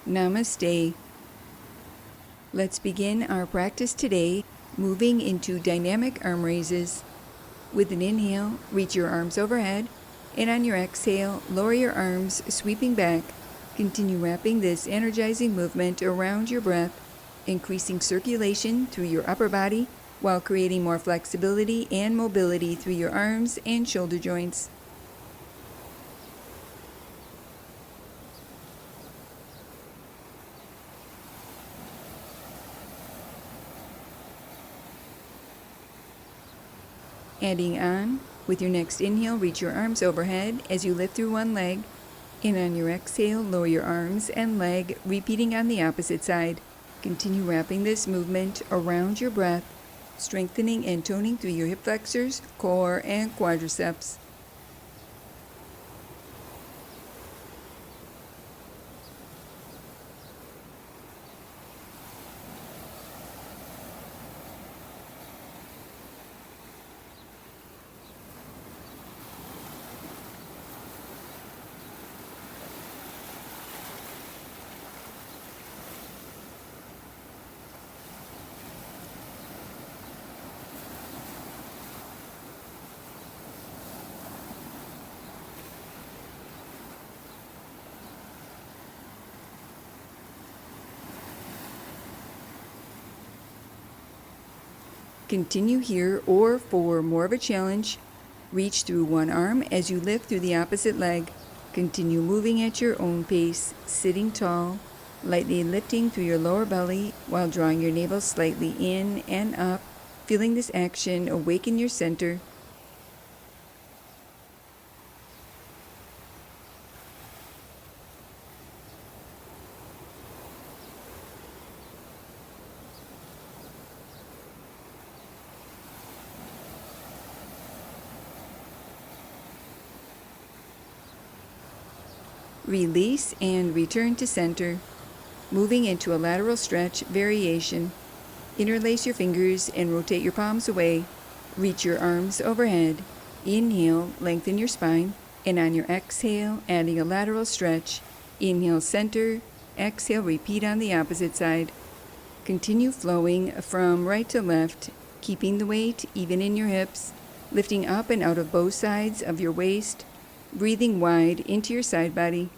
Namaste. Let's begin our practice today, moving into dynamic arm raises. With an inhale, reach your arms overhead, and on your exhale, lower your arms, sweeping back. Continue wrapping this energizing movement around your breath, increasing circulation through your upper body while creating more flexibility and mobility through your arms and shoulder joints. Adding on, with your next inhale, reach your arms overhead as you lift through one leg, and on your exhale, lower your arms and leg, repeating on the opposite side. Continue wrapping this movement around your breath, strengthening and toning through your hip flexors, core, and quadriceps. Continue here, or for more of a challenge, reach through one arm as you lift through the opposite leg. Continue moving at your own pace, sitting tall, lightly lifting through your lower belly while drawing your navel slightly in and up. Feeling this action awaken your center. Release and return to center, moving into a lateral stretch variation. Interlace your fingers and rotate your palms away. Reach your arms overhead. Inhale, lengthen your spine, and on your exhale, adding a lateral stretch. Inhale, center. Exhale, repeat on the opposite side. Continue flowing from right to left, keeping the weight even in your hips, lifting up and out of both sides of your waist, breathing wide into your side body.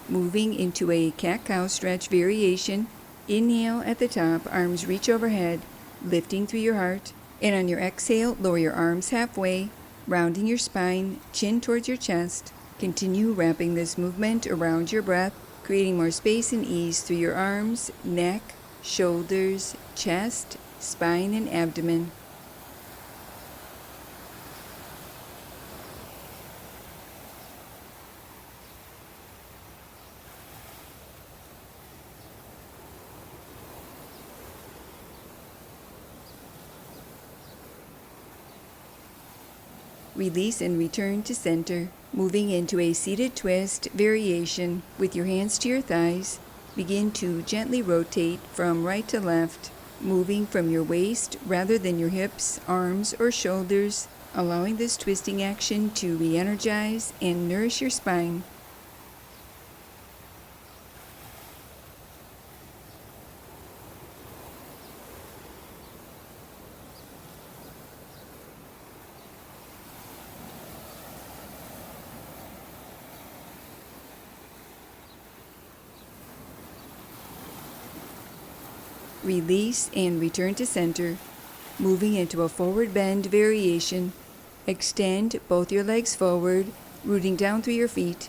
Moving into a cat-cow stretch variation. Inhale at the top, arms reach overhead, lifting through your heart. And on your exhale, lower your arms halfway, rounding your spine, chin towards your chest. Continue wrapping this movement around your breath, creating more space and ease through your arms, neck, shoulders, chest, spine, and abdomen. Release and return to center, moving into a seated twist variation. With your hands to your thighs, begin to gently rotate from right to left, moving from your waist rather than your hips, arms, or shoulders, allowing this twisting action to re-energize and nourish your spine. Release and return to center, moving into a forward bend variation. Extend both your legs forward, rooting down through your feet.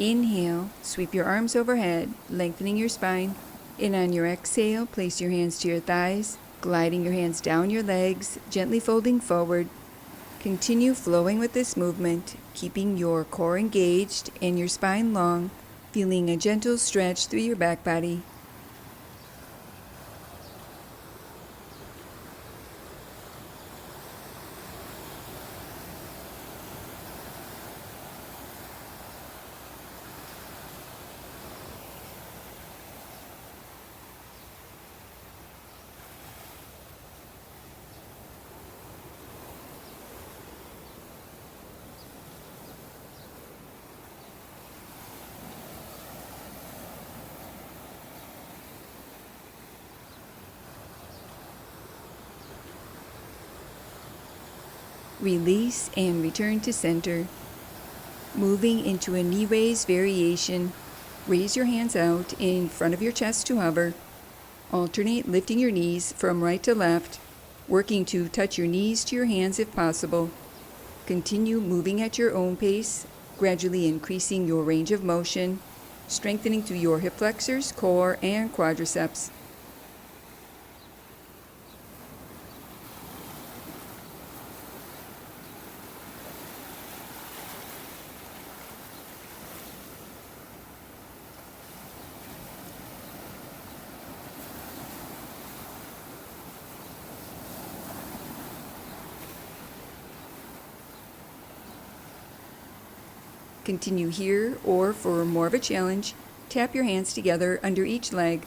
Inhale, sweep your arms overhead, lengthening your spine. And on your exhale, place your hands to your thighs, gliding your hands down your legs, gently folding forward. Continue flowing with this movement, keeping your core engaged and your spine long, feeling a gentle stretch through your back body. Release and return to center. Moving into a knee raise variation, raise your hands out in front of your chest to hover. Alternate lifting your knees from right to left, working to touch your knees to your hands if possible. Continue moving at your own pace, gradually increasing your range of motion, strengthening through your hip flexors, core, and quadriceps. Continue here, or for more of a challenge, tap your hands together under each leg.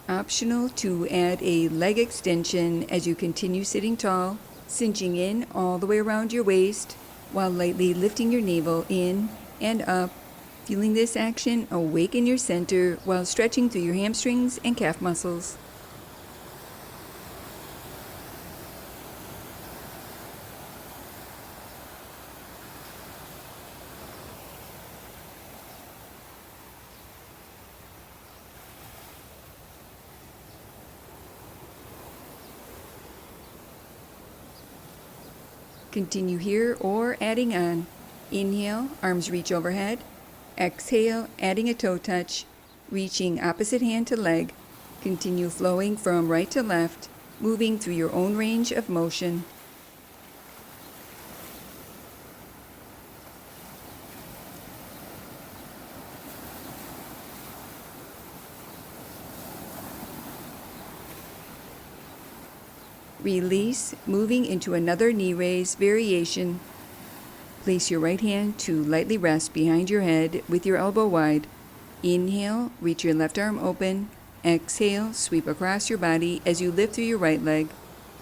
Optional to add a leg extension as you continue sitting tall, cinching in all the way around your waist while lightly lifting your navel in and up, feeling this action awaken your center while stretching through your hamstrings and calf muscles. Continue here or adding on. Inhale, arms reach overhead. Exhale, adding a toe touch, reaching opposite hand to leg. Continue flowing from right to left, moving through your own range of motion. Release, moving into another knee raise variation. Place your right hand to lightly rest behind your head with your elbow wide. Inhale, reach your left arm open. Exhale, sweep across your body as you lift through your right leg.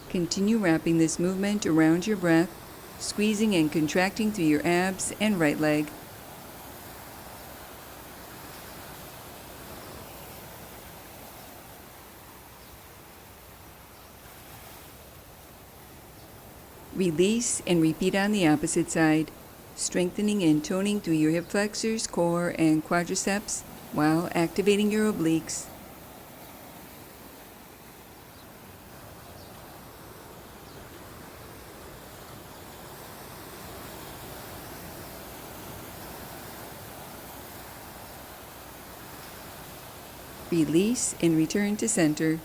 Continue wrapping this movement around your breath, squeezing and contracting through your abs and right leg. Release and repeat on the opposite side, strengthening and toning through your hip flexors, core, and quadriceps while activating your obliques. Release and return to center.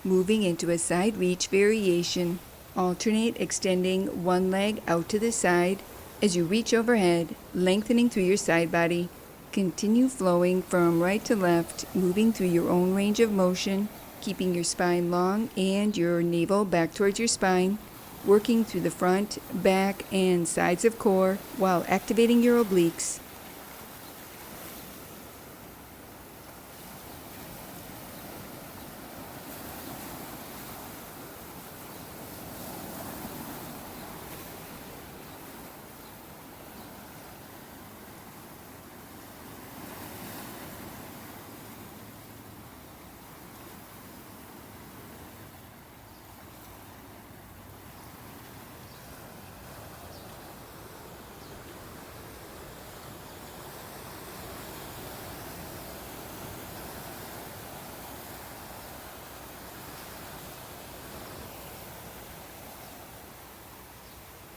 Moving into a side reach variation. Alternate extending one leg out to the side as you reach overhead, lengthening through your side body. Continue flowing from right to left, moving through your own range of motion, keeping your spine long and your navel back towards your spine, working through the front, back, and sides of core while activating your obliques.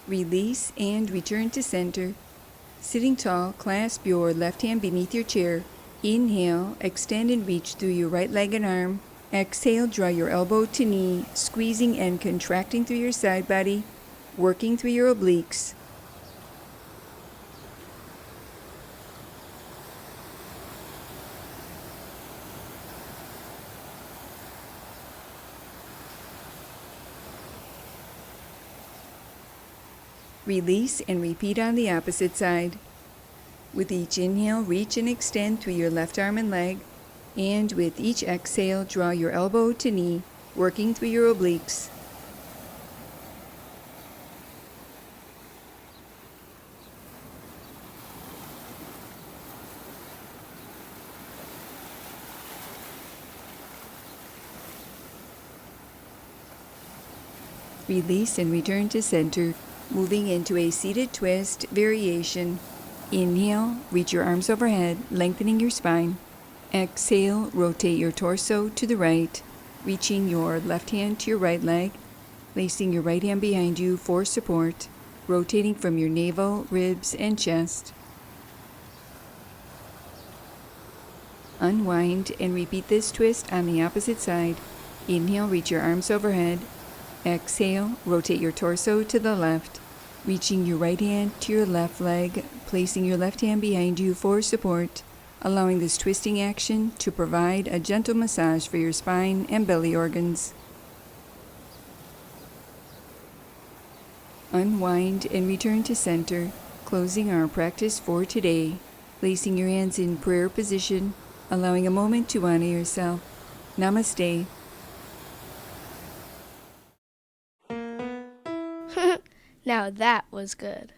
Release and return to center. Sitting tall, clasp your left hand beneath your chair. Inhale, extend and reach through your right leg and arm. Exhale, draw your elbow to knee, squeezing and contracting through your side body, working through your obliques. Release and repeat on the opposite side. With each inhale, reach and extend through your left arm and leg, and with each exhale, draw your elbow to knee, working through your obliques. Release and return to center, moving into a seated twist variation. Inhale, reach your arms overhead, lengthening your spine. Exhale, rotate your torso to the right, reaching your left hand to your right leg, placing your right hand behind you for support, rotating from your navel, ribs, and chest. Unwind and repeat this twist on the opposite side. Inhale, reach your arms overhead. Exhale, rotate your torso to the left, reaching your right hand to your left leg, placing your left hand behind you for support, allowing this twisting action to provide a gentle massage for your spine and belly organs. Unwind and return to center, closing our practice for today, placing your hands in prayer position, allowing a moment to honor yourself. Namaste. Now that was good.